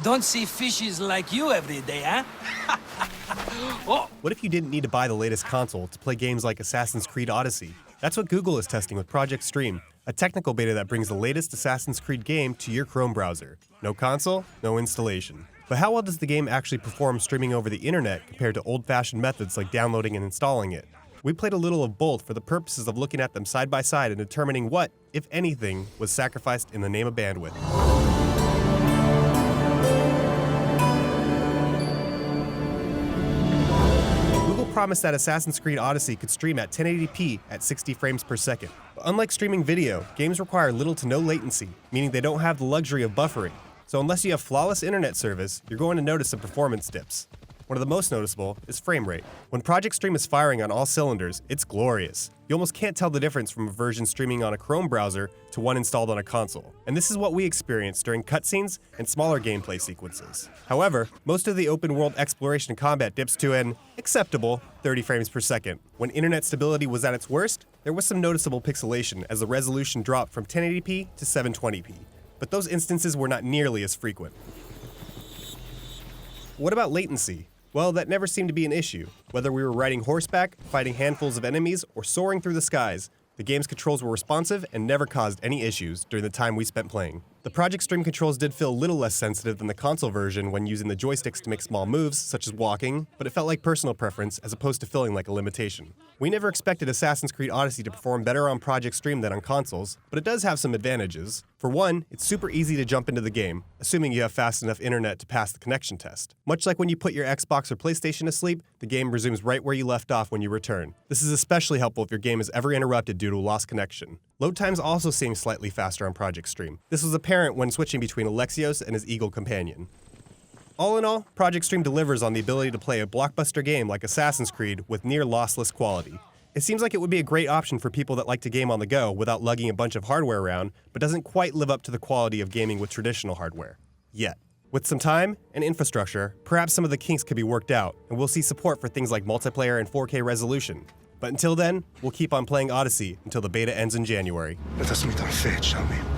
don't see fishes like you every day, huh? Oh. What if you didn't need to buy the latest console to play games like Assassin's Creed Odyssey? That's what Google is testing with Project Stream, a technical beta that brings the latest Assassin's Creed game to your Chrome browser. No console, no installation. But how well does the game actually perform streaming over the internet compared to old-fashioned methods like downloading and installing it? We played a little of both for the purposes of looking at them side by side and determining what, if anything, was sacrificed in the name of bandwidth. Google promised that Assassin's Creed Odyssey could stream at 1080p at 60 frames per second. But unlike streaming video, games require little to no latency, meaning they don't have the luxury of buffering. So unless you have flawless internet service, you're going to notice some performance dips. One of the most noticeable is frame rate. When Project Stream is firing on all cylinders, it's glorious. You almost can't tell the difference from a version streaming on a Chrome browser to one installed on a console. And this is what we experienced during cutscenes and smaller gameplay sequences. However, most of the open world exploration and combat dips to an acceptable 30 frames per second. When internet stability was at its worst, there was some noticeable pixelation as the resolution dropped from 1080p to 720p. But those instances were not nearly as frequent. What about latency? Well, that never seemed to be an issue. Whether we were riding horseback, fighting handfuls of enemies, or soaring through the skies, the game's controls were responsive and never caused any issues during the time we spent playing. The Project Stream controls did feel a little less sensitive than the console version when using the joysticks to make small moves, such as walking, but it felt like personal preference as opposed to feeling like a limitation. We never expected Assassin's Creed Odyssey to perform better on Project Stream than on consoles, but it does have some advantages. For one, it's super easy to jump into the game, assuming you have fast enough internet to pass the connection test. Much like when you put your Xbox or PlayStation to sleep, the game resumes right where you left off when you return. This is especially helpful if your game is ever interrupted due to a lost connection. Load times also seem slightly faster on Project Stream. This was apparent when switching between Alexios and his Eagle companion. All in all, Project Stream delivers on the ability to play a blockbuster game like Assassin's Creed with near lossless quality. It seems like it would be a great option for people that like to game on the go without lugging a bunch of hardware around, but doesn't quite live up to the quality of gaming with traditional hardware. Yet. With some time and infrastructure, perhaps some of the kinks could be worked out, and we'll see support for things like multiplayer and 4K resolution. But until then, we'll keep on playing Odyssey until the beta ends in January. Let us meet our fate, shall we?